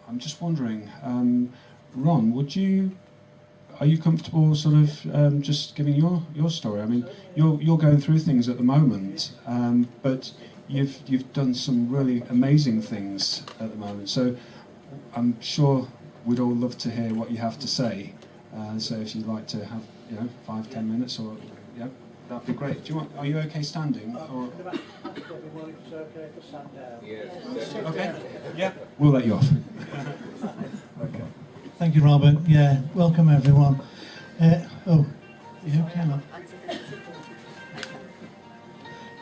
I'm just wondering, Ron, are you comfortable sort of just giving your story? I mean, you're going through things at the moment, but you've done some really amazing things at the moment. So I'm sure we'd all love to hear what you have to say. So if you'd like to have 5-10 minutes, or that'd be great. Are you okay standing? Or? Yes. Okay. Yeah. We'll let you off. Okay. Thank you, Robert. Yeah, welcome everyone. You cannot.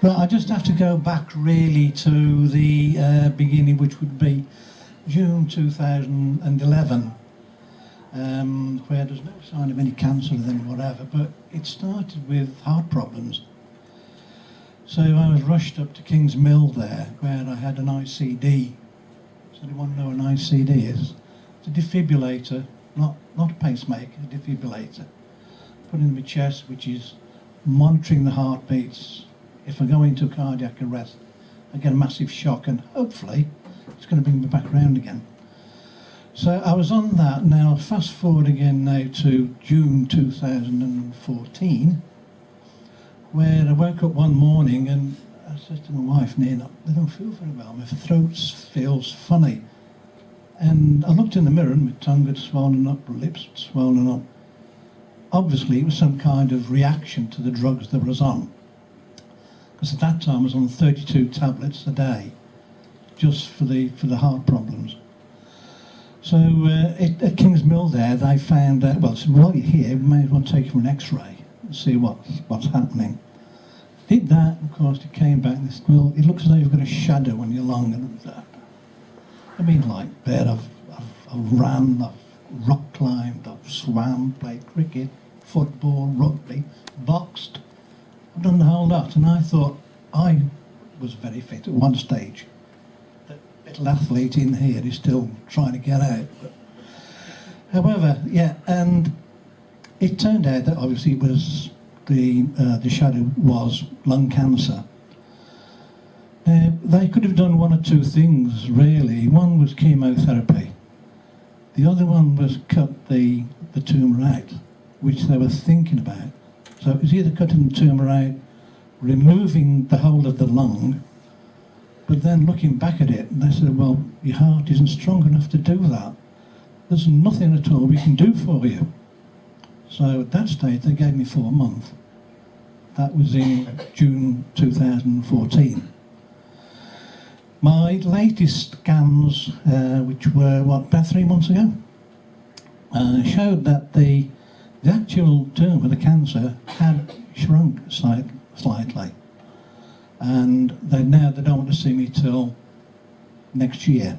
Well, I just have to go back really to the beginning, which would be June 2011, where there's no sign of any cancer then whatever, but it started with heart problems. So I was rushed up to King's Mill there, where I had an ICD. So anyone know what an ICD is? It's a defibrillator, not a pacemaker, a defibrillator. Put in my chest, which is monitoring the heartbeats. If I go into cardiac arrest, I get a massive shock, and hopefully it's going to bring me back around again. So I was on that. Now fast forward again now to June 2014, where I woke up one morning and I said to my wife, Nina, I don't feel very well, my throat feels funny. And I looked in the mirror and my tongue had swollen up, my lips had swollen up. Obviously it was some kind of reaction to the drugs that I was on. Because at that time I was on 32 tablets a day, just for the heart problems. So at King's Mill there, they found out, well, so while you're here, we may as well take you for an X-ray and see what's happening. Did that, of course, it came back and they said, well, it looks as though you've got a shadow on your lung. And I mean, like that, I've ran, I've rock climbed, I've swam, played cricket, football, rugby, boxed. I've done the whole lot, and I thought I was very fit at one stage. The little athlete in here is still trying to get out. But, however, yeah, and it turned out that obviously it was the shadow was lung cancer. They could have done one or two things, really. One was chemotherapy. The other one was cut the tumour out, which they were thinking about. So it was either cutting the tumour out, removing the whole of the lung, but then looking back at it, they said, well, your heart isn't strong enough to do that. There's nothing at all we can do for you. So at that stage, they gave me 4 months. That was in June 2014. My latest scans, which were, about 3 months ago, showed that the actual tumour, the cancer, had shrunk slightly. And they don't want to see me till next year.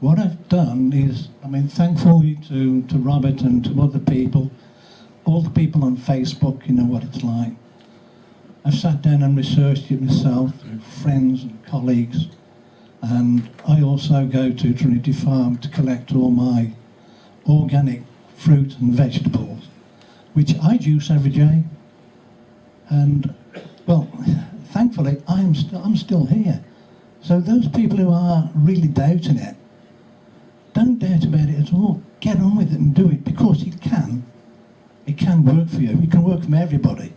What I've done is, thankfully to Robert and to other people, all the people on Facebook, you know what it's like. I've sat down and researched it myself through friends and colleagues, and I also go to Trinity Farm to collect all my organic fruit and vegetables, which I juice every day. And, well, thankfully, I'm still here. So those people who are really doubting it, don't doubt about it at all. Get on with it and do it, because it can. It can work for you. It can work for everybody.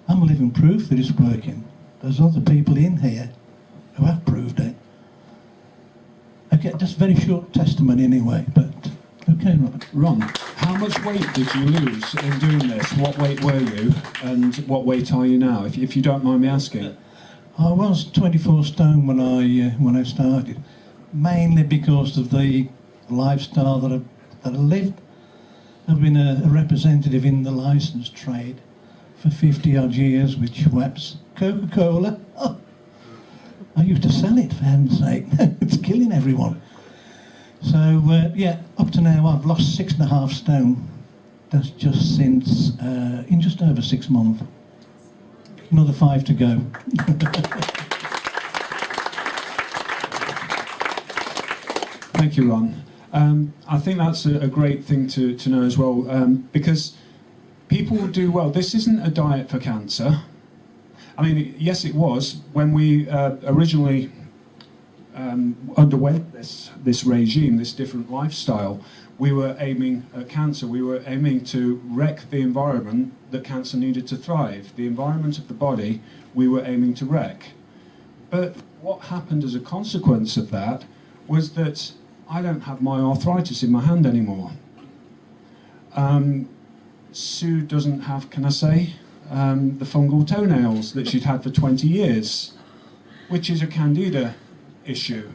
I'm a living proof that it's working. There's other people in here who have proved it. Okay, just very short testimony anyway, but okay, Robert. Ron, how much weight did you lose in doing this? What weight were you, and what weight are you now, if you don't mind me asking? I was 24 stone when I started, mainly because of the lifestyle that I lived. I've been a representative in the licensed trade for 50 odd years with Schweppes, Coca-Cola. Oh, I used to sell it, for heaven's sake. It's killing everyone. So yeah, up to now I've lost 6.5 stone. That's just since in just over 6 months. Another 5 to go. Thank you, Ron. I think that's a great thing to know as well, because people do well. This isn't a diet for cancer. I mean, yes, it was when we originally underwent this regime, this different lifestyle, we were aiming at cancer. We were aiming to wreck the environment that cancer needed to thrive. The environment of the body we were aiming to wreck. But what happened as a consequence of that was that I don't have my arthritis in my hand anymore. Sue doesn't have, can I say, the fungal toenails that she'd had for 20 years, which is a candida issue.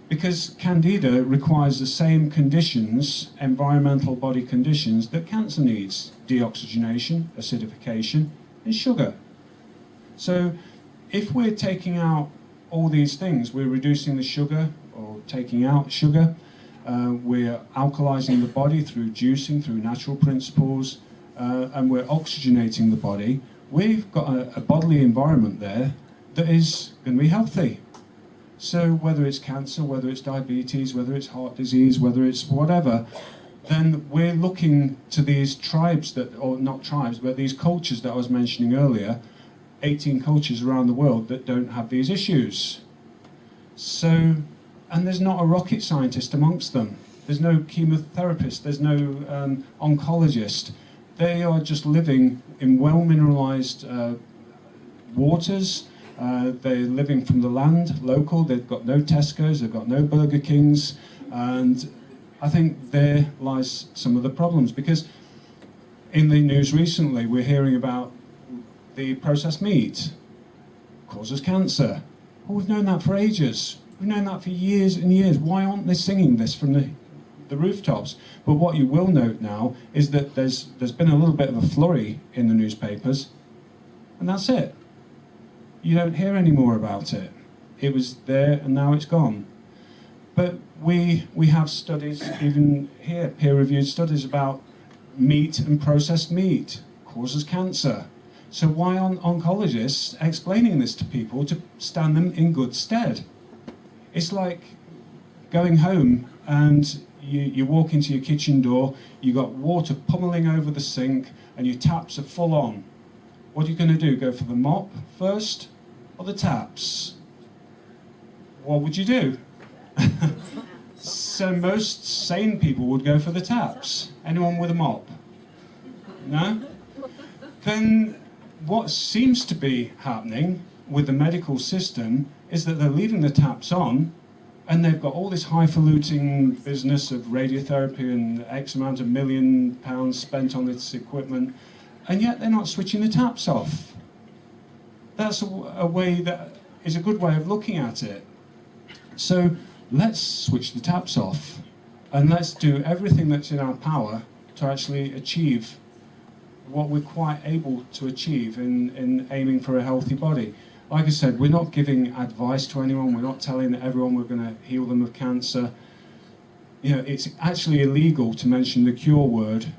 Because candida requires the same conditions, environmental body conditions, that cancer needs: deoxygenation, acidification, and sugar. So if we're taking out all these things, we're reducing the sugar or taking out sugar, we're alkalizing the body through juicing, through natural principles, and we're oxygenating the body, we've got a bodily environment there that is going to be healthy. So whether it's cancer, whether it's diabetes, whether it's heart disease, whether it's whatever, then we're looking to these tribes that, or not tribes, but these cultures that I was mentioning earlier, 18 cultures around the world that don't have these issues. So, and there's not a rocket scientist amongst them. There's no chemotherapist, there's no oncologist. They are just living in well-mineralized waters. They're living from the land, local. They've got no Tesco's, they've got no Burger Kings, and I think there lies some of the problems. Because in the news recently, we're hearing about the processed meat causes cancer. Well, we've known that for ages. We've known that for years and years. Why aren't they singing this from the rooftops? But what you will note now is that there's been a little bit of a flurry in the newspapers, and that's it. You don't hear any more about it. It was there and now it's gone. But we have studies, even here, peer-reviewed studies about meat and processed meat causes cancer. So why aren't oncologists explaining this to people to stand them in good stead? It's like going home and you walk into your kitchen door, you got water pummeling over the sink and your taps are full on. What are you going to do? Go for the mop first or the taps? What would you do? So most sane people would go for the taps. Anyone with a mop? No? Then what seems to be happening with the medical system is that they're leaving the taps on, and they've got all this highfalutin business of radiotherapy and X amount of £1 million spent on this equipment, and yet they're not switching the taps off. That's a way that is a good way of looking at it. So let's switch the taps off, and let's do everything that's in our power to actually achieve what we're quite able to achieve in aiming for a healthy body. Like I said, we're not giving advice to anyone, we're not telling everyone we're going to heal them of cancer. You know, it's actually illegal to mention the cure word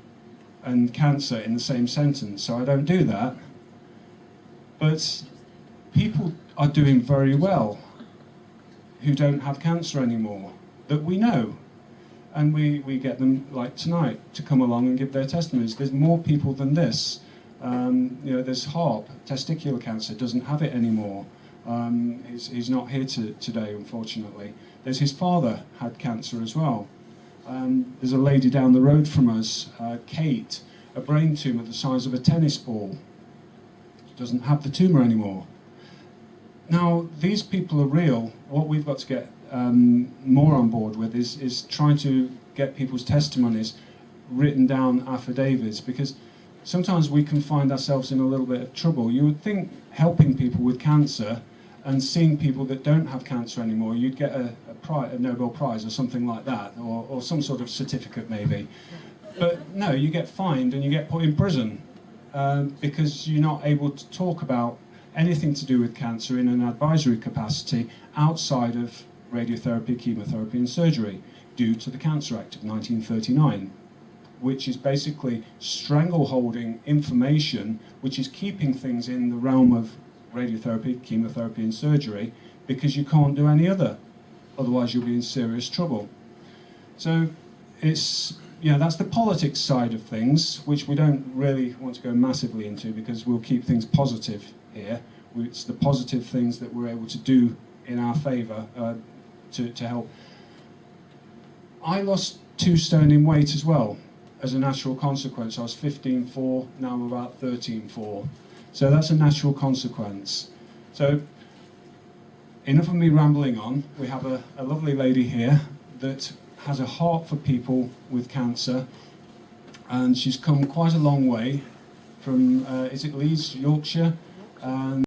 and cancer in the same sentence, so I don't do that. But people are doing very well who don't have cancer anymore, that we know. And we get them, like tonight, to come along and give their testimonies. There's more people than this. You know, there's HARP, testicular cancer, doesn't have it anymore. He's not here today, unfortunately. There's his father had cancer as well. There's a lady down the road from us, Kate, a brain tumour the size of a tennis ball. Doesn't have the tumour anymore. Now, these people are real. What we've got to get more on board with is trying to get people's testimonies written down, affidavits, because sometimes we can find ourselves in a little bit of trouble. You would think helping people with cancer and seeing people that don't have cancer anymore, you'd get a Nobel Prize or something like that, or some sort of certificate maybe. But no, you get fined and you get put in prison because you're not able to talk about anything to do with cancer in an advisory capacity outside of radiotherapy, chemotherapy and surgery, due to the Cancer Act of 1939, which is basically strangleholding information, which is keeping things in the realm of radiotherapy, chemotherapy and surgery, because you can't do any other, otherwise you'll be in serious trouble. So it's, you know, that's the politics side of things, which we don't really want to go massively into because we'll keep things positive here. It's the positive things that we're able to do in our favour, to help. I lost 2 stone in weight as well as a natural consequence. I was 15.4, now I'm about 13.4. So that's a natural consequence. So enough of me rambling on. We have a lovely lady here that has a heart for people with cancer, and she's come quite a long way from, is it Leeds, Yorkshire? And